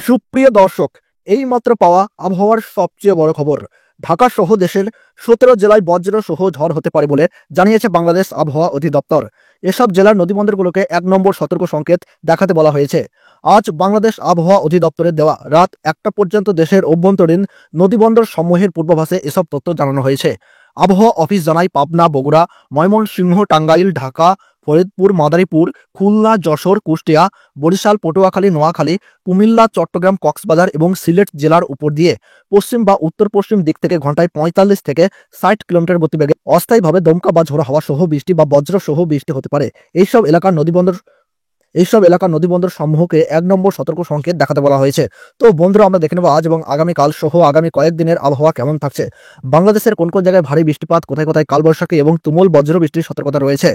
সুপ্রিয় দর্শক, এইমাত্র পাওয়া আবহাওয়ার সবচেয়ে বড় খবর। ঢাকা সহ দেশের 17 জেলায় বজ্র সহ ঝড় হতে পারে বলে জানিয়েছে বাংলাদেশ আবহাওয়া অধিদপ্তর। এসব জেলার নদীবন্দরগুলোকে 1 নম্বর সতর্ক সংকেত দেখাতে বলা হয়েছে। আজ বাংলাদেশ আবহাওয়া অধিদপ্তরের দেওয়া রাত 1টা পর্যন্ত দেশের অভ্যন্তরীণ নদীবন্দর সমূহের পূর্বাভাসে এসব তথ্য জানানো হয়েছে। আবহাওয়া অফিস জানায়, পাবনা, বগুড়া, ময়মনসিংহ, টাঙ্গাইল, ঢাকা, ফরিদপুর, মাদারীপুর, খুলনা, যশোর, কুষ্টিয়া, বরিশাল, পটুয়াখালী, নোয়াখালী, কুমিল্লা, চট্টগ্রাম, কক্সবাজার এবং সিলেট জেলার উপর দিয়ে পশ্চিম বা উত্তর পশ্চিম দিক থেকে ঘন্টায় 45 থেকে 60 কিলোমিটার গতিবেগে অস্থায়ীভাবে দমকা বা ঝোড়ো হাওয়া সহ বৃষ্টি বা বজ্র সহ বৃষ্টি হতে পারে। এইসব এলাকার নদীবন্দর সমূহকে 1 নম্বর সতর্ক সংকেত দেখাতে বলা হয়েছে। তো বন্ধুরা, আমরা দেখে নেব আজ এবং আগামীকাল সহ আগামী কয়েকদিনের আবহাওয়া কেমন থাকছে। বাংলাদেশের কোন কোন জায়গায় ভারী বৃষ্টিপাত, কোথায় কোথায় কালবৈশাখী এবং তুমুল বজ্র বৃষ্টির সতর্কতা রয়েছে।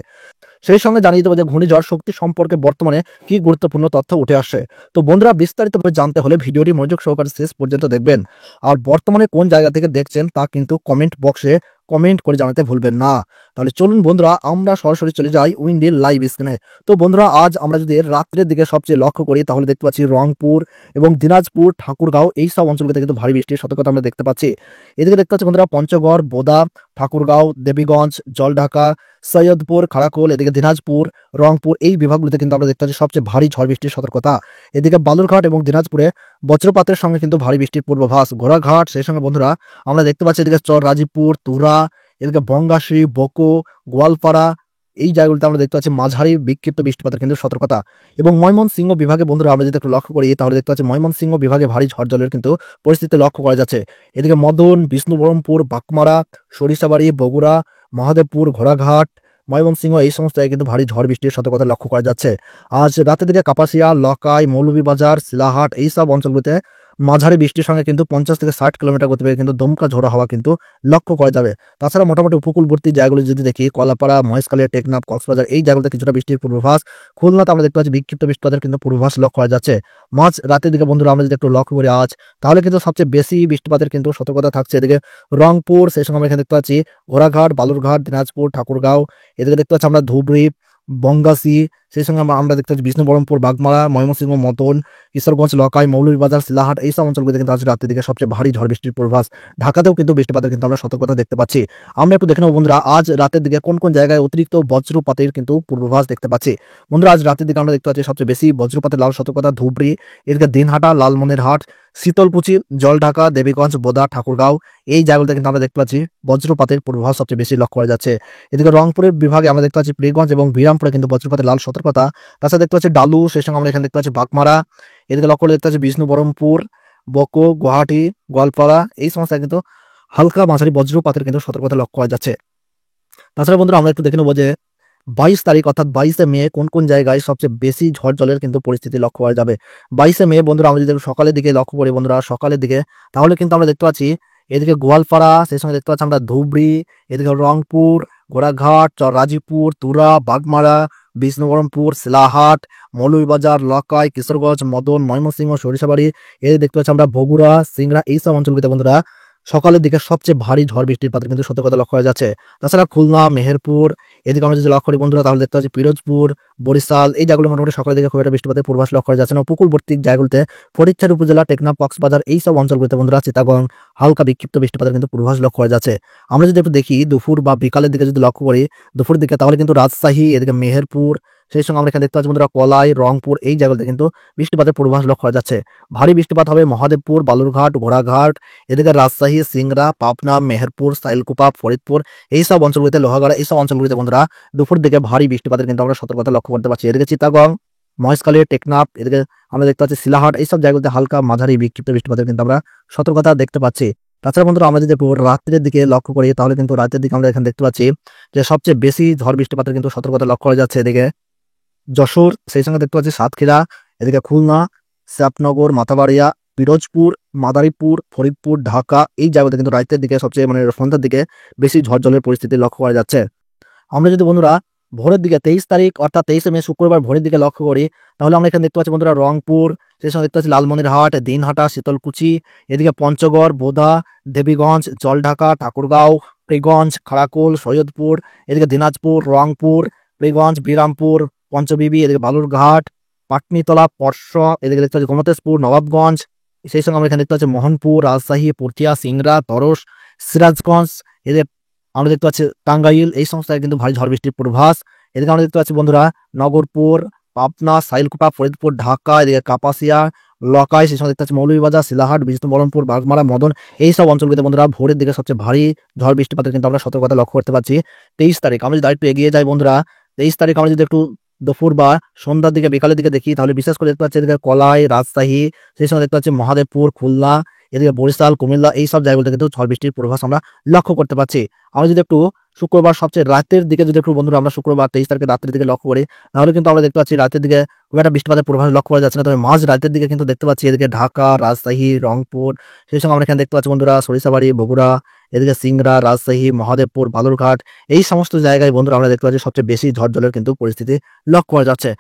সেই সঙ্গে জানিয়ে দেবো যে ঘূর্ণিঝড় শক্তি সম্পর্কে বর্তমানে কি গুরুত্বপূর্ণ তথ্য উঠে আসছে। তো বন্ধুরা, বিস্তারিতভাবে জানতে হলে ভিডিওটি মনোযোগ সহকারে শেষ পর্যন্ত দেখবেন। আর বর্তমানে কোন জায়গা থেকে দেখছেন তা কিন্তু কমেন্ট বক্সে কমেন্ট করে জানাতে ভুলবেন না। তাহলে চলুন বন্ধুরা, আমরা সরাসরি চলে যাই উইন্ডের লাইভ স্ক্রিনে। তো বন্ধুরা, আজ আমরা যদি রাত্রের দিকে সবচেয়ে লক্ষ্য করি তাহলে দেখতে পাচ্ছি রংপুর এবং দিনাজপুর, ঠাকুরগাঁও এই সব অঞ্চলগুলোতে কিন্তু ভারী বৃষ্টির সতর্কতা আমরা দেখতে পাচ্ছি। এদিকে দেখতে পাচ্ছি বন্ধুরা পঞ্চগড়, বোদা, ঠাকুরগাঁও, দেবীগঞ্জ, জলঢাকা, সৈয়দপুর, খাড়াকুল, এদিকে দিনাজপুর, রংপুর এই বিভাগগুলিতে কিন্তু আমরা দেখতে পাচ্ছি সবচেয়ে ভারী ঝড় বৃষ্টির সতর্কতা। এদিকে বালুরঘাট এবং দিনাজপুরে বজ্রপাতের সঙ্গে কিন্তু ভারী বৃষ্টির পূর্বাভাস। ঘোড়াঘাট, সেই সঙ্গে বন্ধুরা আমরা দেখতে পাচ্ছি এদিকে চর রাজীবপুর, তুরা, এদিকে বঙ্গাশী, বকো, গোয়ালপাড়া এই জায়গাগুলিতে আমরা দেখতে পাচ্ছি মাঝারি বিক্ষিপ্ত বৃষ্টিপাতের কিন্তু সতর্কতা। এবং ময়মনসিংহ বিভাগে বন্ধুরা আমরা যদি একটু লক্ষ্য করি তাহলে দেখতে পাচ্ছি ময়মনসিংহ বিভাগে ভারী ঝড় জলের কিন্তু পরিস্থিতি লক্ষ্য করা যাচ্ছে। এদিকে মদন, বিষ্ণুবরমপুর, বাকমারা, সরিষাবাড়ি, বগুড়া, মহাদেবপুর, ঘোড়াঘাট, ময়মনসিংহ এই সমস্ত জায়গায় কিন্তু ভারী ঝড় বৃষ্টির সতর্কতা লক্ষ্য করা যাচ্ছে। আজ রাতের দিকে কাপাসিয়া, লকাই, মৌলভীবাজার, শিলাহাট এই সব অঞ্চলগুলিতে মাঝারি বৃষ্টির সঙ্গে কিন্তু 50 থেকে 60 কিলোমিটার গতিবেগে কিন্তু দমকা ঝোড়ো হাওয়া কিন্তু লক্ষ্য করা যাবে। তাছাড়া মোটামুটি উপকূলবর্তী জায়গাগুলি যদি দেখি, কলাপাড়া, মহেশখালী, টেকনাফ, কক্সবাজার এই জায়গাগুলোতে কিছুটা বৃষ্টির পূর্বাভাস। খুলনাতে আমরা দেখতে পাচ্ছি বিক্ষিপ্ত বৃষ্টিপাতের কিন্তু পূর্বাভাস লক্ষ্য করা যাচ্ছে। মাঝ রাতের দিকে বন্ধুরা আমরা যদি একটু লক্ষ্য করি আজ, তাহলে কিন্তু সবচেয়ে বেশি বৃষ্টিপাতের কিন্তু সতর্কতা থাকছে এদিকে রংপুর, সেই সঙ্গে আমরা এখানে দেখতে পাচ্ছি ঘোড়াঘাট, বালুরঘাট, দিনাজপুর, ঠাকুরগাঁও, এদিকে দেখতে পাচ্ছি আমরা ধুবড়ি, বঙ্গাসী, সেই সঙ্গে আমরা দেখতে পাচ্ছি বিষ্ণুবরমপুর, বাগমারা, ময়মনসিংহ, মতন, কিশোরগঞ্জ, লকাই, মৌলভীবাজার, শিলাহাট এই সব অঞ্চলগুলিতে কিন্তু আজ রাতের দিকে সবচেয়ে ভারী ঝড় বৃষ্টির পূর্বাভাস। ঢাকাতেও কিন্তু বৃষ্টিপাতের কিন্তু আমরা সতর্কতা দেখতে পাচ্ছি। আমরা একটু দেখে নেব বন্ধুরা আজ রাতের দিকে কোন কোন জায়গায় অতিরিক্ত বজ্রপাতের কিন্তু পূর্বাভাস দেখতে পাচ্ছি। বন্ধুরা, আজ রাতের দিকে আমরা দেখতে পাচ্ছি সবচেয়ে বেশি বজ্রপাতের লাল সতর্কতা ধুবড়ি, এদিকে দিনহাটা, লালমনিরহাট, শীতলকুচি, জলঢাকা, দেবীগঞ্জ, বোদা, ঠাকুরগাঁও এই জায়গাগুলোতে কিন্তু আমরা দেখতে পাচ্ছি বজ্রপাতের পূর্বাভাস সবচেয়ে বেশি লক্ষ্য করা যাচ্ছে। এদিকে রংপুরের বিভাগে আমরা দেখতে পাচ্ছি পীরগঞ্জ এবং বিরামপুরে কিন্তু বজ্রপাতের লাল সতর্কতা। তাছাড়া দেখতে পাচ্ছি ডালু, সেই সঙ্গে আমরা এখানে দেখতে পাচ্ছি বাগমারা, এদিকে লক্ষ্য করে দেখতে পাচ্ছি বিষ্ণুবরমপুর, বকো, গুয়াহাটি, গোয়ালপাড়া এই সমস্ত কিন্তু হালকা মাঝারি বজ্রপাতের কিন্তু সতর্কতা লক্ষ্য করা যাচ্ছে। তাছাড়া বন্ধুরা আমরা একটু দেখে নেবো যে 22 তারিখ অর্থাৎ 22শে মে কোন কোন জায়গায় সবচেয়ে বেশি ঝড় জলের কিন্তু পরিস্থিতি লক্ষ্য করা যাবে। 22শে মে বন্ধুরা আমরা যদি সকালের দিকে লক্ষ্য করি বন্ধুরা সকালের দিকে, তাহলে কিন্তু আমরা দেখতে পাচ্ছি এদিকে গোয়ালপাড়া, সেই সঙ্গে দেখতে পাচ্ছি আমরা ধুবড়ি, এদিকে রংপুর, ঘোড়াঘাট, রাজীবপুর, তুরা, বাগমারা, বিষ্ণুবরমপুর, শিলাহাট, মৌলভীবাজার, লকাই, কিশোরগঞ্জ, মদন, ময়মনসিংহ, সরিষাবাড়ি, এদিকে দেখতে পাচ্ছি আমরা বগুড়া, সিংড়া এই সব অঞ্চলগুলিতে বন্ধুরা সকালের দিকে সবচেয়ে ভারী ঝড় বৃষ্টির পাতে কিন্তু সতর্কতা লক্ষ্য করা যাচ্ছে। তাছাড়া খুলনা, মেহেরপুর এদিকে আমরা যদি লক্ষ্য করি বন্ধুরা তাহলে দেখতে পাচ্ছি পিরোজপুর, বরিশাল এই জায়গাগুলো মোটামুটি সকালের দিকে খুব একটা বৃষ্টিপাতের পূর্বাভাস লক্ষ্য করা যাচ্ছে না। উপকূলবর্তী জায়গাগুলোতে ফরিদপুর উপজেলা, টেকনাফ, কক্সবাজার এই সব অঞ্চলগুলিতে বন্ধুরা চিটাগং হালকা বিক্ষিপ্ত বৃষ্টিপাতের কিন্তু পূর্বাভাস লক্ষ্য করা যাচ্ছে। আমরা যদি একটু দেখি দুপুর বা বিকালের দিকে যদি লক্ষ্য করি দুপুরের দিকে, তাহলে কিন্তু রাজশাহী, এদিকে মেহেরপুর, সেই সঙ্গে আমরা এখানে দেখতে পাচ্ছি বন্ধুরা কলাই, রংপুর এই জায়গাতে কিন্তু বৃষ্টিপাতের পূর্বাভাস লক্ষ্য করা যাচ্ছে। ভারী বৃষ্টিপাত হবে মহাদেবপুর, বালুরঘাট, ঘোড়াঘাট, এদিকে রাজশাহী, সিংড়া, পাবনা, মেহেরপুর, সাইলকুপা, ফরিদপুর এই সব অঞ্চলগুলিতে, লোহাগাড়া এই সব অঞ্চলগুলিতে বন্ধুরা দুপুর দিকে ভারী বৃষ্টিপাতের কিন্তু আমরা সতর্কতা লক্ষ্য করতে পারছি। এদিকে চিটাগং, মহেশখালী, টেকনাফ, এদিকে আমরা দেখতে পাচ্ছি শিলাহাট এই সব জায়গাতে হালকা মাঝারি বিক্ষিপ্ত বৃষ্টিপাতের কিন্তু আমরা সতর্কতা দেখতে পাচ্ছি। তাছাড়া বন্ধুরা আমরা যদি রাত্রের দিকে লক্ষ্য করি তাহলে কিন্তু রাতের দিকে আমরা এখানে দেখতে পাচ্ছি যে সবচেয়ে বেশি ঝড় বৃষ্টিপাতের কিন্তু সতর্কতা লক্ষ্য করা যাচ্ছে এদিকে যশোর, সেই সঙ্গে দেখতে পাচ্ছি সাতক্ষীরা, এদিকে খুলনা, শ্যাপনগর, মাথাবাড়িয়া, পিরোজপুর, মাদারীপুর, ফরিদপুর, ঢাকা এই জায়গাতে কিন্তু রাতের দিকে সবচেয়ে সন্ধ্যার দিকে বেশি ঝড় জলের পরিস্থিতি লক্ষ্য করা যাচ্ছে। আমরা যদি বন্ধুরা ভোরের দিকে 23 তারিখ অর্থাৎ 23শে মে শুক্রবার ভোরের দিকে লক্ষ্য করি তাহলে আমরা এখানে দেখতে পাচ্ছি বন্ধুরা রংপুর, সেই সঙ্গে দেখতে পাচ্ছি লালমনিরহাট, দিনহাটা, শীতলকুচি, এদিকে পঞ্চগড়, বোদা, দেবীগঞ্জ, জলঢাকা, ঠাকুরগাঁও, পীরগঞ্জ, খাড়াকুল, সৈয়দপুর, এদিকে দিনাজপুর, রংপুর, পীরগঞ্জ, বিরামপুর, পঞ্চবিবি, এদিকে বালুরঘাট, পাটনিতলা, পরশা, এদিকে দেখতে পাচ্ছি গোমতেশপুর, নবাবগঞ্জ, সেই সঙ্গে আমরা এখানে দেখতে পাচ্ছি মোহনপুর, রাজশাহী, পুঠিয়া, সিংড়া, তরস, সিরাজগঞ্জ, এদের আমরা দেখতে পাচ্ছি টাঙ্গাইল, এই সমস্ত জায়গায় কিন্তু ভারী ঝড় বৃষ্টির পূর্বাভাস। এদিকে আমরা দেখতে পাচ্ছি বন্ধুরা নগরপুর, পাবনা, সাইলকুপা, ফরিদপুর, ঢাকা, এদিকে কাপাসিয়া, লকাই, সেই সঙ্গে দেখতে পাচ্ছি মৌলভীবাজার, শিলাহাট, বিষ্ণু বলমপুর, বাগমারা, মদন, এই সব অঞ্চলগুলিতে বন্ধুরা ভোরের দিকে সবচেয়ে ভারী ঝড় বৃষ্টিপাতের কিন্তু আমরা সতর্কতা লক্ষ্য করতে পারছি। 23 তারিখ আমরা যদি আরেকটু এগিয়ে যাই বন্ধুরা, 23 তারিখ আমরা যদি একটু দুপুর বা সন্ধ্যার দিকে বিকালের দিকে দেখি তাহলে বিশেষ করে দেখতে পাচ্ছি এদিকে কলাই, রাজশাহী, সেই সঙ্গে দেখতে পাচ্ছি মহাদেবপুর, খুলনা, এদিকে বরিশাল, কুমিল্লা, এই সব জায়গাগুলোতে কিন্তু ঝড় বৃষ্টির পূর্বাভাস আমরা লক্ষ্য করতে পারছি। আমরা যদি একটু শুক্রবার সবচেয়ে রাতের দিকে যদি একটু বন্ধুরা আমরা শুক্রবার 23 তারিখে রাতের দিকে লক্ষ্য করি তাহলে কিন্তু আমরা দেখতে পাচ্ছি রাতের দিকে খুব একটা বৃষ্টিপাতের পূর্বাভাস লক্ষ্য করা যাচ্ছে না, তবে মাঝ রাতের দিকে কিন্তু দেখতে পাচ্ছি এদিকে ঢাকা, রাজশাহী, রংপুর, সেই সঙ্গে আমরা এখানে দেখতে পাচ্ছি বন্ধুরা সরিষাবাড়ি, বগুড়া, এদিকে সিংড়া, রাজশাহী, মহাদেবপুর, বালুরঘাট, এই সমস্ত জায়গায় বন্ধুরা আমরা দেখতে পাচ্ছি সবচেয়ে বেশি ঝড় জলের কিন্তু পরিস্থিতি লক্ষ্য করা যাচ্ছে।